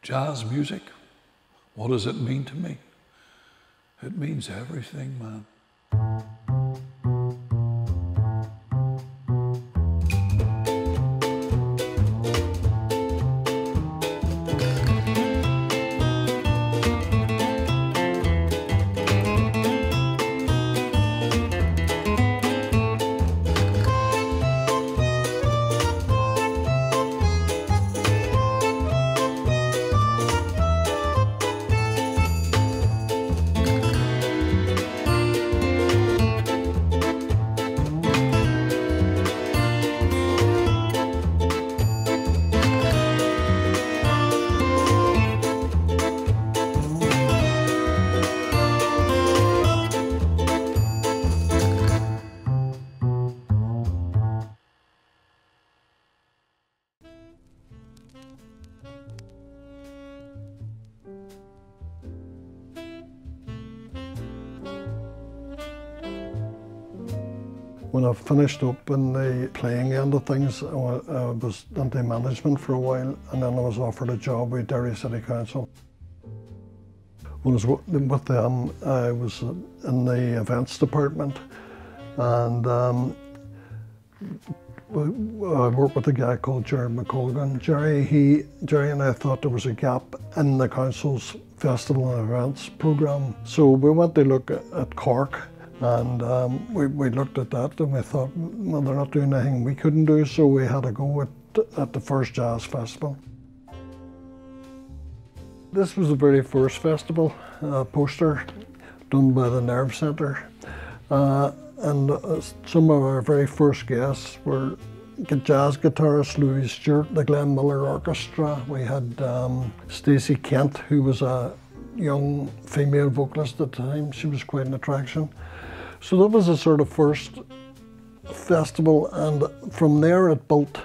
Jazz music, what does it mean to me? It means everything, man. When I finished up in the playing end of things, I was into management for a while, and then I was offered a job with Derry City Council. When I was with them, I was in the events department, and I worked with a guy called Jerry McColgan. Jerry and I thought there was a gap in the council's festival and events programme. So we went to look at Cork, and we looked at that and we thought, well, they're not doing anything we couldn't do, so we had to go at the first jazz festival. This was the very first festival poster done by the Nerve Centre. And some of our very first guests were jazz guitarist Louis Stewart, the Glenn Miller Orchestra. We had Stacey Kent, who was a young female vocalist at the time. She was quite an attraction. So that was the sort of first festival, and from there it built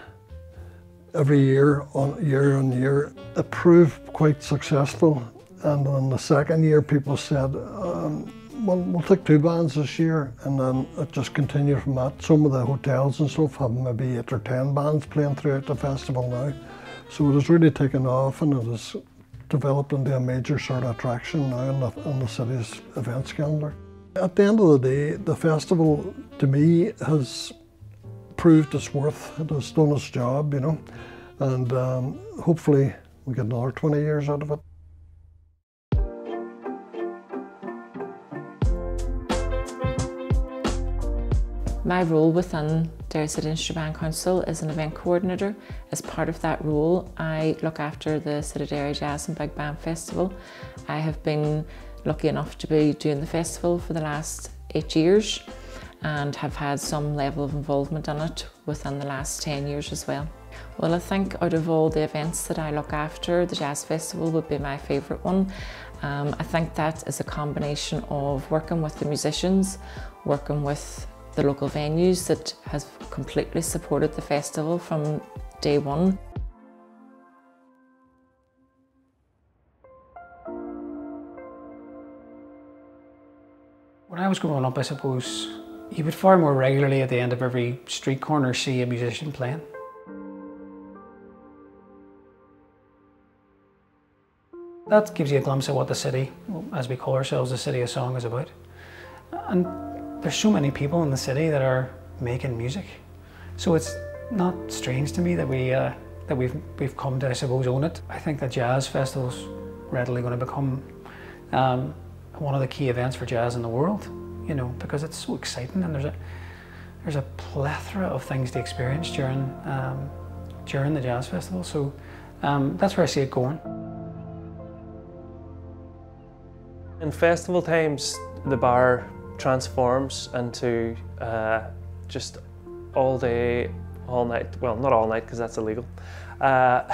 every year on year. It proved quite successful, and on the second year people said, well, we'll take 2 bands this year, and then it just continued from that. Some of the hotels and stuff have maybe 8 or 10 bands playing throughout the festival now. So it has really taken off, and it has developed into a major sort of attraction now in the city's events calendar. At the end of the day, the festival to me has proved its worth. It has done its job, you know, and hopefully we get another 20 years out of it. My role within Derry City Instrument Band Council is an event coordinator. As part of that role, I look after the City Derry Jazz and Big Band Festival. I have been lucky enough to be doing the festival for the last 8 years and have had some level of involvement in it within the last 10 years as well. Well, I think out of all the events that I look after, the Jazz Festival would be my favourite one. I think that is a combination of working with the musicians, working with the local venues that has completely supported the festival from day one. When I was growing up, I suppose, you would far more regularly at the end of every street corner see a musician playing. That gives you a glimpse of what the city, as we call ourselves, the City of Song, is about. And there's so many people in the city that are making music. So it's not strange to me that we've come to, I suppose, own it. I think that jazz festival's readily going to become one of the key events for jazz in the world, you know, because it's so exciting, and there's a plethora of things to experience during the jazz festival. So that's where I see it going. In festival times, the bar transforms into just all day, all night. Well, not all night because that's illegal, but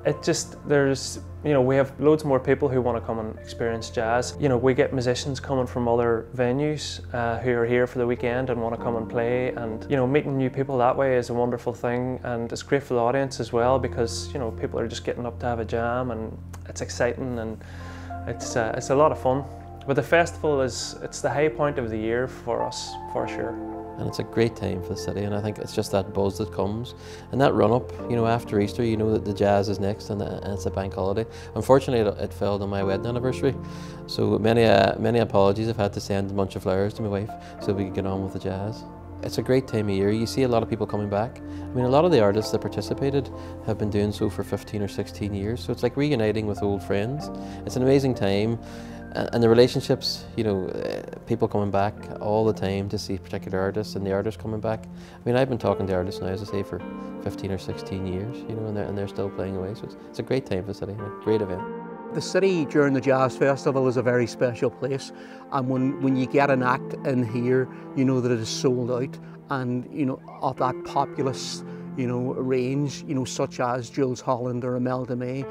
it just, there's, you know, we have loads more people who want to come and experience jazz. You know, we get musicians coming from other venues who are here for the weekend and want to come and play, and, you know, meeting new people that way is a wonderful thing, and it's great for the audience as well, because, you know, people are just getting up to have a jam, and it's exciting, and it's a lot of fun. But the festival it's the high point of the year for us, for sure. and it's a great time for the city, and I think it's just that buzz that comes and that run up, you know, after Easter. You know that the jazz is next, and it's a bank holiday. Unfortunately it fell on my wedding anniversary, so many apologies. I've had to send a bunch of flowers to my wife so we could get on with the jazz. It's a great time of year. You see a lot of people coming back. I mean, a lot of the artists that participated have been doing so for 15 or 16 years, so it's like reuniting with old friends. It's an amazing time, and the relationships, you know, people coming back all the time to see particular artists, and the artists coming back. I mean, I've been talking to artists now, as I say, for 15 or 16 years, you know, and they're still playing away, so it's a great time for the city, a great event. The city during the Jazz Festival is a very special place, and when you get an act in here, you know that it is sold out, and you know, of that populous, you know, range, you know, such as Jules Holland or Imelda May,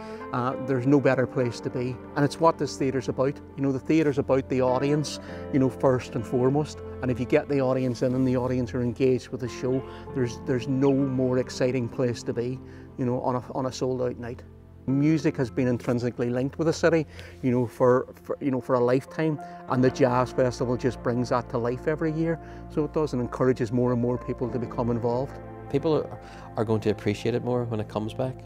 there's no better place to be. And it's what this theatre's about. You know, the theatre's about the audience, you know, first and foremost. And if you get the audience in and the audience are engaged with the show, there's no more exciting place to be, you know, on a sold out night. Music has been intrinsically linked with the city, you know, for a lifetime, and the Jazz Festival just brings that to life every year. So it does, and encourages more and more people to become involved. People are going to appreciate it more when it comes back,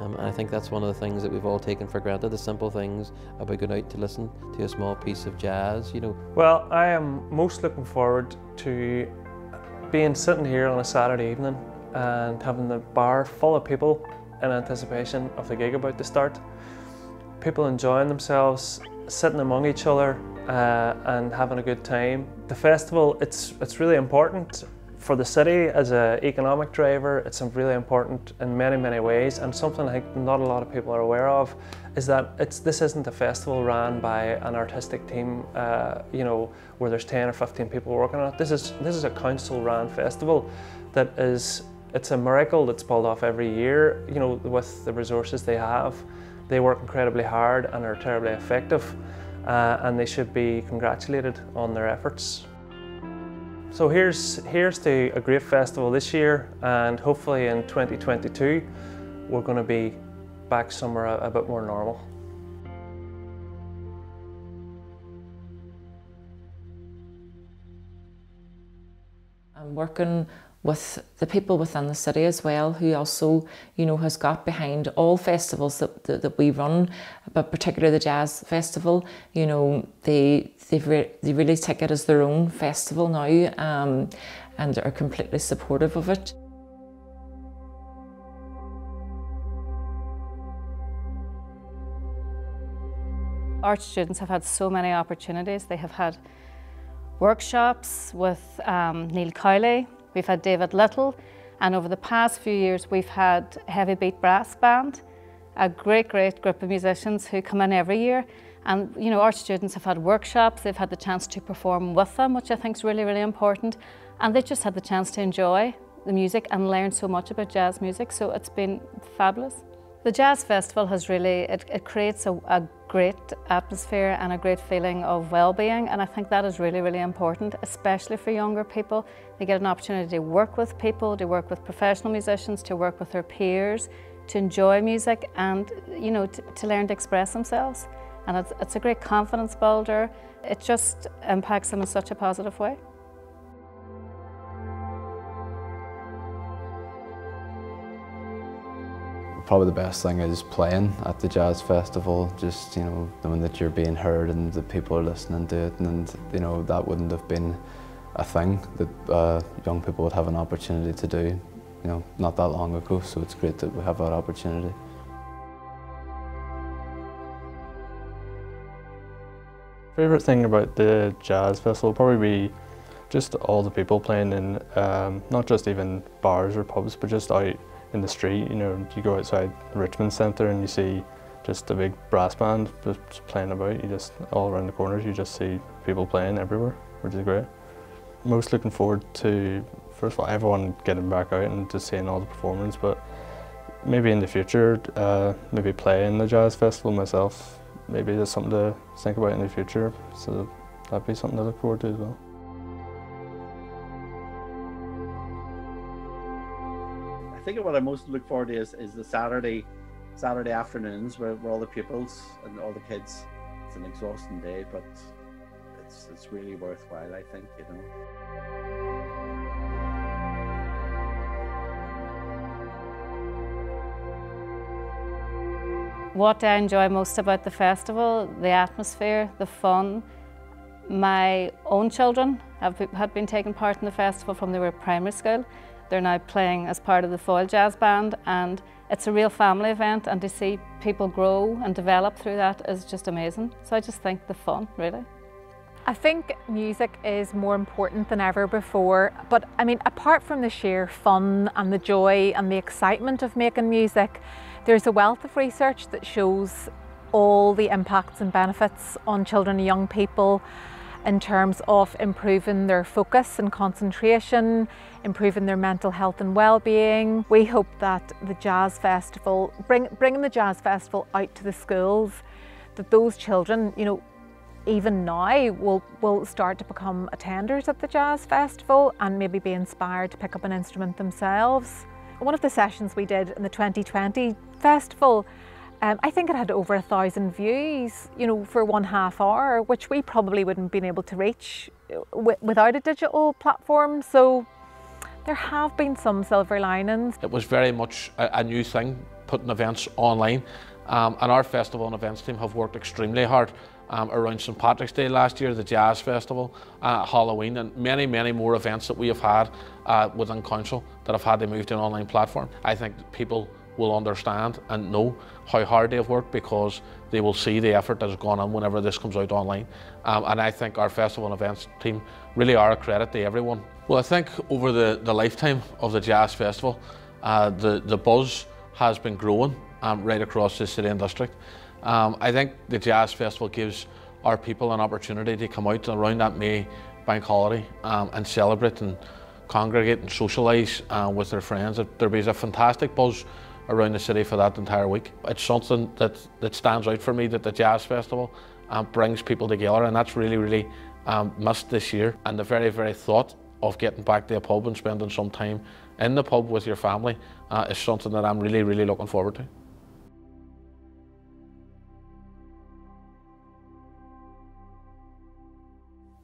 and I think that's one of the things that we've all taken for granted, the simple things about going out to listen to a small piece of jazz, you know. Well, I am most looking forward to sitting here on a Saturday evening and having the bar full of people in anticipation of the gig about to start. People enjoying themselves, sitting among each other and having a good time. The festival, it's really important for the city as an economic driver. It's really important in many ways, and something I think not a lot of people are aware of is that this isn't a festival ran by an artistic team, you know, where there's 10 or 15 people working on it. This is a council-ran festival that is. It's a miracle that's pulled off every year, you know, with the resources they have. They work incredibly hard and are terribly effective, and they should be congratulated on their efforts. So here's to a great festival this year, and hopefully in 2022 we're going to be back somewhere a bit more normal. I'm working with the people within the city as well, who also, you know, has got behind all festivals that we run, but particularly the Jazz Festival. You know, they really take it as their own festival now, and are completely supportive of it. Art students have had so many opportunities. They have had workshops with Neil Cowley. We've had David Little, and over the past few years we've had Heavy Beat Brass Band, a great group of musicians who come in every year. And you know, our students have had workshops, they've had the chance to perform with them, which I think is really important, and they've just had the chance to enjoy the music and learn so much about jazz music, so it's been fabulous. The Jazz Festival has really, it creates a great atmosphere and a great feeling of well-being, and I think that is really important, especially for younger people. They get an opportunity to work with people, to work with professional musicians, to work with their peers, to enjoy music, and you know, to learn to express themselves. And it's a great confidence builder. It just impacts them in such a positive way. Probably the best thing is playing at the Jazz Festival, just, you know, knowing that you're being heard and that people are listening to it, and you know, that wouldn't have been a thing that young people would have an opportunity to do, you know, not that long ago, so it's great that we have that opportunity. Favourite thing about the Jazz Festival will probably be just all the people playing in, not just even bars or pubs, but just out in the street. You know, you go outside Richmond Centre and you see just a big brass band just playing about. You just, all around the corners, you just see people playing everywhere, which is great. Most looking forward to, first of all, everyone getting back out and just seeing all the performance, but maybe in the future, maybe play in the Jazz Festival myself. Maybe that's something to think about in the future, so that'd be something to look forward to as well. I think what I most look forward to is the Saturday afternoons where all the pupils and all the kids. It's an exhausting day, but it's really worthwhile, I think, you know. What I enjoy most about the festival, the atmosphere, the fun. My own children had been taking part in the festival from they were at primary school. They're now playing as part of the Foyle Jazz Band, and it's a real family event, and to see people grow and develop through that is just amazing. So I just think the fun, really. I think music is more important than ever before, but I mean, apart from the sheer fun and the joy and the excitement of making music, there's a wealth of research that shows all the impacts and benefits on children and young people in terms of improving their focus and concentration, improving their mental health and well-being. We hope that the Jazz Festival, bringing the Jazz Festival out to the schools, that those children, you know, even now will start to become attenders at the Jazz Festival and maybe be inspired to pick up an instrument themselves. One of the sessions we did in the 2020 festival, I think it had over 1,000 views, you know, for 1.5 hour, which we probably wouldn't have been able to reach without a digital platform. So there have been some silver linings. It was very much a new thing, putting events online, and our festival and events team have worked extremely hard around St Patrick's Day last year, the Jazz Festival, Halloween, and many, many more events that we have had within Council that have had to move to an online platform. I think people will understand and know how hard they've worked because they will see the effort that has gone on whenever this comes out online. And I think our festival and events team really are a credit to everyone. Well, I think over the lifetime of the Jazz Festival, the buzz has been growing right across the city and district. I think the Jazz Festival gives our people an opportunity to come out around that May bank holiday and celebrate and congregate and socialise with their friends. There is a fantastic buzz around the city for that entire week. It's something that stands out for me, that the Jazz Festival brings people together, and that's really, really missed this year. And the very, very thought of getting back to a pub and spending some time in the pub with your family is something that I'm really, really looking forward to.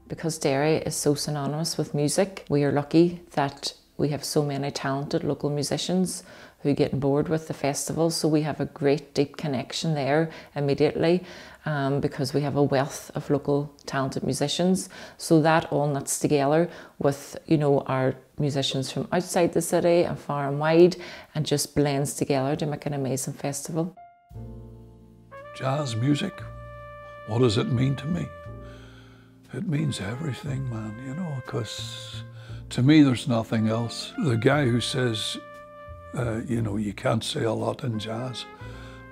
Because Derry is so synonymous with music, we are lucky that we have so many talented local musicians who get on board with the festival. So we have a great deep connection there immediately because we have a wealth of local talented musicians. So that all knits together with, you know, our musicians from outside the city and far and wide, and just blends together to make an amazing festival. Jazz music, what does it mean to me? It means everything, man, you know, because to me there's nothing else. The guy who says, you know, you can't say a lot in jazz,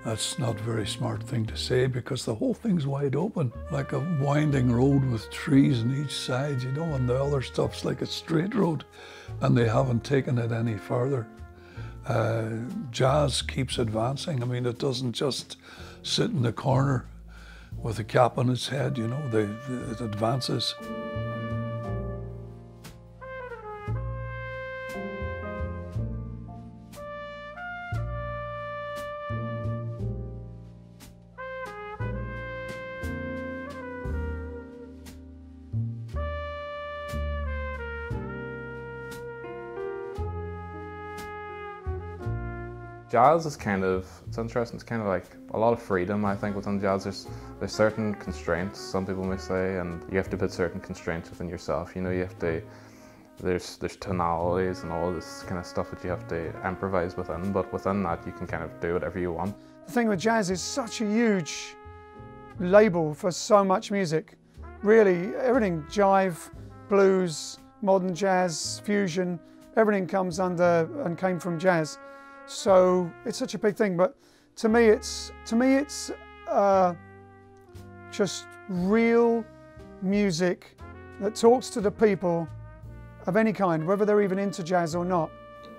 that's not a very smart thing to say, because the whole thing's wide open, like a winding road with trees on each side, you know, and the other stuff's like a straight road, and they haven't taken it any further. Jazz keeps advancing. I mean, it doesn't just sit in the corner with a cap on its head, you know, it advances. Jazz is kind of, it's interesting, it's kind of like a lot of freedom, I think, within jazz. There's certain constraints, some people may say, and you have to put certain constraints within yourself. You know, you have to, there's tonalities and all this kind of stuff that you have to improvise within, but within that you can kind of do whatever you want. The thing with jazz is such a huge label for so much music. Really, everything, jive, blues, modern jazz, fusion, everything comes under and came from jazz. So it's such a big thing, but to me it's just real music that talks to the people of any kind, whether they're even into jazz or not.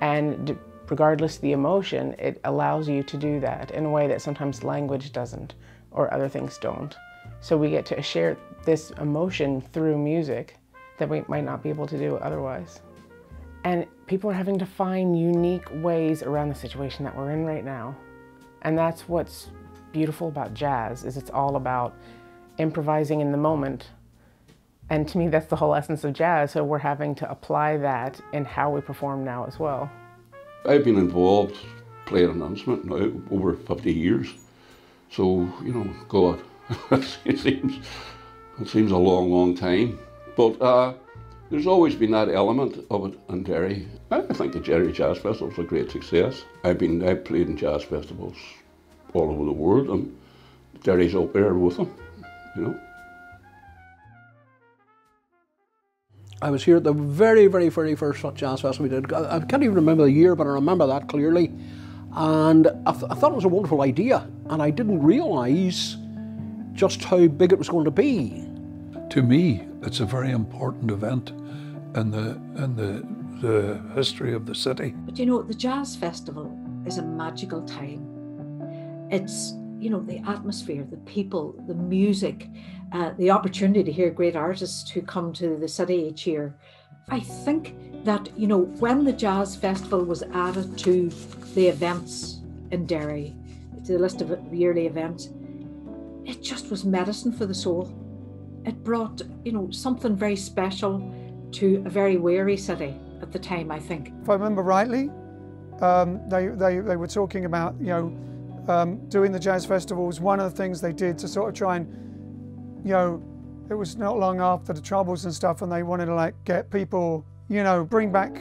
And regardless of the emotion, it allows you to do that in a way that sometimes language doesn't, or other things don't. So we get to share this emotion through music that we might not be able to do otherwise. And people are having to find unique ways around the situation that we're in right now. And that's what's beautiful about jazz, is it's all about improvising in the moment. And to me, that's the whole essence of jazz, so we're having to apply that in how we perform now as well. I've been involved playing an instrument now over 50 years. So, you know, God, it seems a long, long time. But there's always been that element of it in Derry. I think the Derry Jazz Festival is a great success. I've played in jazz festivals all over the world, and Derry's up there with them, you know. I was here at the very, very, very first jazz festival we did. I can't even remember the year, but I remember that clearly. And I thought it was a wonderful idea, and I didn't realise just how big it was going to be. To me, it's a very important event in the history of the city. But you know, the Jazz Festival is a magical time. It's, you know, the atmosphere, the people, the music, the opportunity to hear great artists who come to the city each year. I think that, you know, when the Jazz Festival was added to the events in Derry, to the list of yearly events, it just was medicine for the soul. It brought, you know, something very special to a very weary city at the time, I think. If I remember rightly, they were talking about, you know, doing the jazz festivals. One of the things they did to sort of try and, you know, it was not long after the Troubles and stuff, and they wanted to like get people, you know, bring back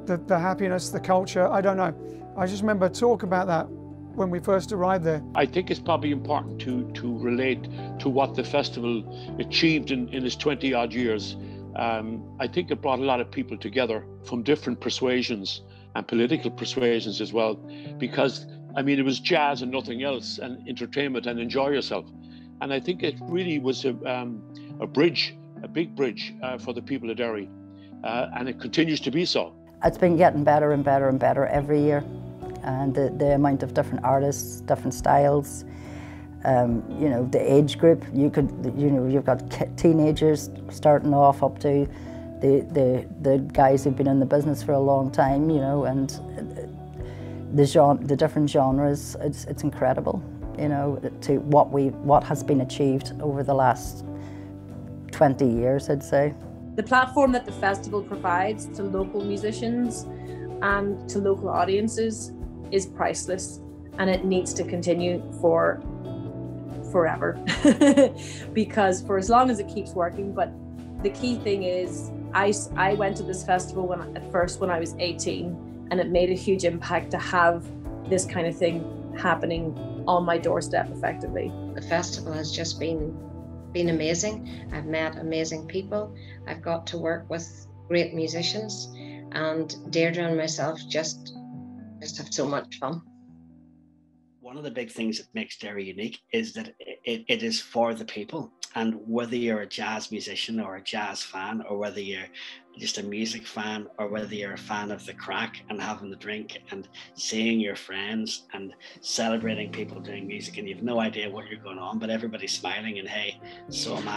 the happiness, the culture. I don't know. I just remember talk about that when we first arrived there. I think it's probably important to relate to what the festival achieved in its 20-odd years. I think it brought a lot of people together from different persuasions and political persuasions as well, because, I mean, it was jazz and nothing else, and entertainment and enjoy yourself. And I think it really was a bridge, a big bridge for the people of Derry, and it continues to be so. It's been getting better and better and better every year. And the amount of different artists, different styles, you know, the age group. You know, you've got teenagers starting off up to the guys who've been in the business for a long time, you know, and the different genres. It's incredible, you know, to what has been achieved over the last 20 years, I'd say. The platform that the festival provides to local musicians and to local audiences is priceless, and it needs to continue for forever because for as long as it keeps working. But the key thing is I went to this festival at first when I was 18, and it made a huge impact to have this kind of thing happening on my doorstep effectively. The festival has just been amazing. I've met amazing people. I've got to work with great musicians, and Deirdre and myself just have so much fun. One of the big things that makes Derry unique is that it is for the people. And whether you're a jazz musician or a jazz fan, or whether you're just a music fan, or whether you're a fan of the crack and having the drink and seeing your friends and celebrating people doing music, and you've no idea what you're going on, but everybody's smiling and hey, so am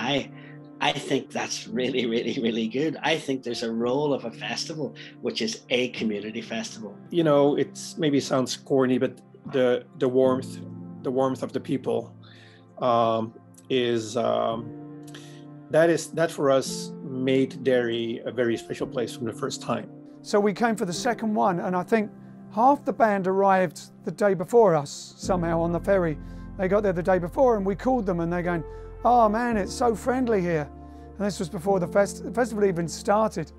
I think that's really, really, really good. I think there's a role of a festival, which is a community festival. You know, it's maybe sounds corny, but the warmth of the people that for us made Derry a very special place from the first time. So we came for the second one, and I think half the band arrived the day before us somehow on the ferry. They got there the day before, and we called them, and they're going, "Oh man, it's so friendly here." And this was before the festival even started.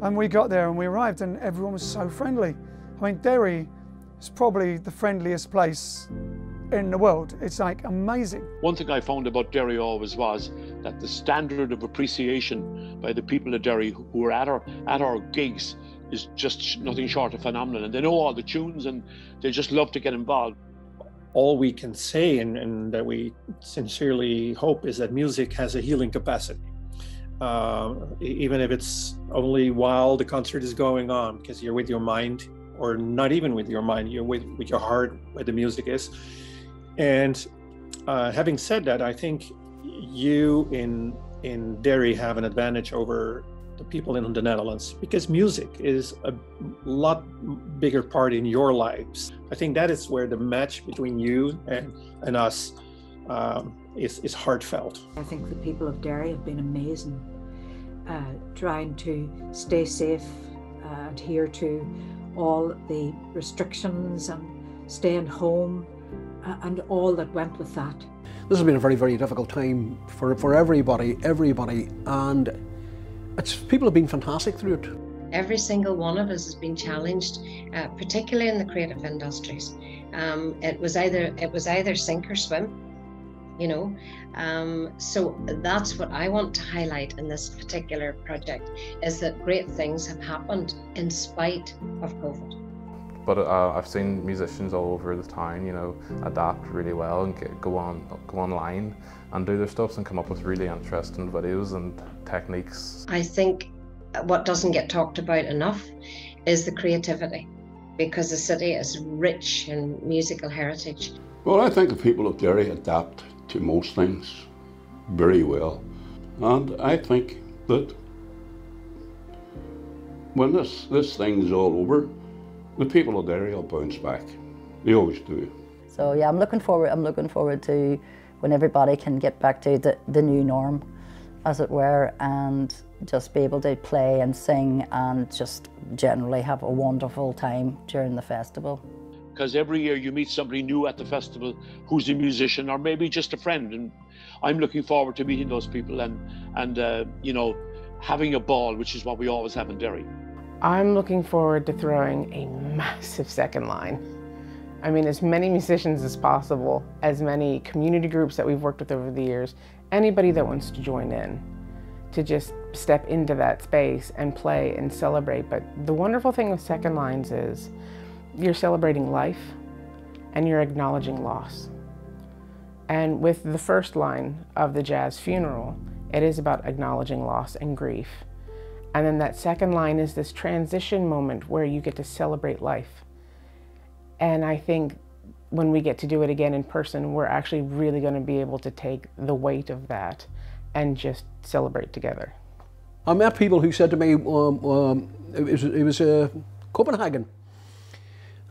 And we got there and we arrived, and everyone was so friendly. I mean, Derry is probably the friendliest place in the world. It's like amazing. One thing I found about Derry always was that the standard of appreciation by the people of Derry who are at our gigs is just nothing short of phenomenal. And they know all the tunes, and they just love to get involved. All we can say, and that we sincerely hope, is that music has a healing capacity. Even if it's only while the concert is going on, because you're with your mind, or not even with your mind, you're with your heart where the music is. And having said that, I think you in Derry have an advantage over the people in the Netherlands, because music is a lot bigger part in your lives. I think that is where the match between you and us is heartfelt. I think the people of Derry have been amazing, trying to stay safe, adhere to all the restrictions and staying home. and all that went with that. This has been a very, very difficult time for everybody, and people have been fantastic through it. Every single one of us has been challenged, particularly in the creative industries. It was either sink or swim, you know. So that's what I want to highlight in this particular project, is that great things have happened in spite of COVID. But I've seen musicians all over the town, you know, adapt really well and go online and do their stuff and come up with really interesting videos and techniques. I think what doesn't get talked about enough is the creativity, because the city is rich in musical heritage. Well, I think the people of Derry adapt to most things very well. And I think that when this thing's all over, the people of Derry will bounce back. They always do. So yeah, I'm looking forward to when everybody can get back to the new norm, as it were, and just be able to play and sing and just generally have a wonderful time during the festival. Because every year you meet somebody new at the festival who's a musician or maybe just a friend, and I'm looking forward to meeting those people and you know, having a ball, which is what we always have in Derry. I'm looking forward to throwing a massive second line. I mean, as many musicians as possible, as many community groups that we've worked with over the years, anybody that wants to join in, to just step into that space and play and celebrate. But the wonderful thing with second lines is you're celebrating life and you're acknowledging loss. And with the first line of the jazz funeral, it is about acknowledging loss and grief. And then that second line is this transition moment where you get to celebrate life. And I think when we get to do it again in person, we're actually really going to be able to take the weight of that and just celebrate together. I met people who said to me, it was Copenhagen,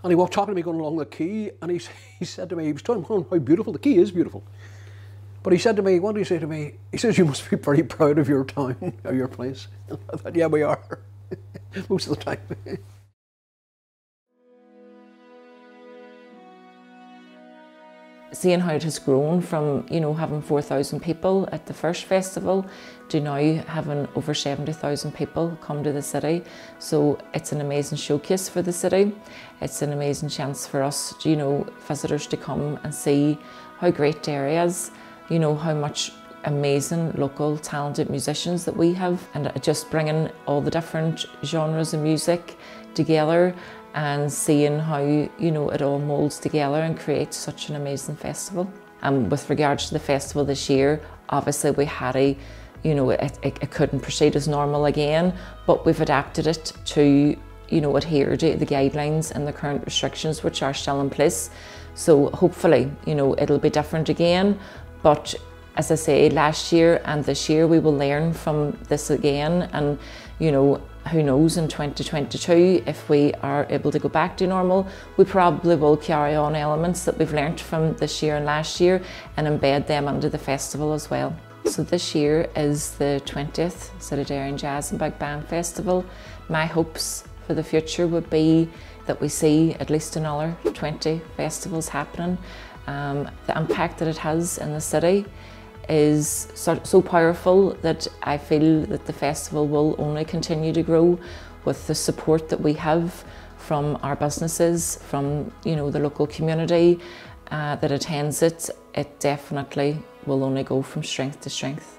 and he was talking to me going along the quay, and he said to me, he was telling me how beautiful, the quay is beautiful. But he said to me, what did he say to me? He says, you must be very proud of your town, or your place. I thought, yeah, we are, most of the time. Seeing how it has grown from, you know, having 4,000 people at the first festival to now having over 70,000 people come to the city. So it's an amazing showcase for the city. It's an amazing chance for us, you know, visitors to come and see how great Derry is, you know, how much amazing local talented musicians that we have, and just bringing all the different genres of music together and seeing how, you know, it all molds together and creates such an amazing festival. And with regards to the festival this year, obviously we had you know, it couldn't proceed as normal again, but we've adapted it to, you know, adhere to the guidelines and the current restrictions which are still in place. So hopefully, you know, it'll be different again, but as I say, last year and this year we will learn from this again, and, you know, who knows, in 2022, if we are able to go back to normal, we probably will carry on elements that we've learnt from this year and last year and embed them into the festival as well. So this year is the 20th City Derry and Jazz and Big Band Festival. My hopes for the future would be that we see at least another 20 festivals happening. The impact that it has in the city is so powerful that I feel that the festival will only continue to grow with the support that we have from our businesses, from, you know, the local community that attends it. It definitely will only go from strength to strength.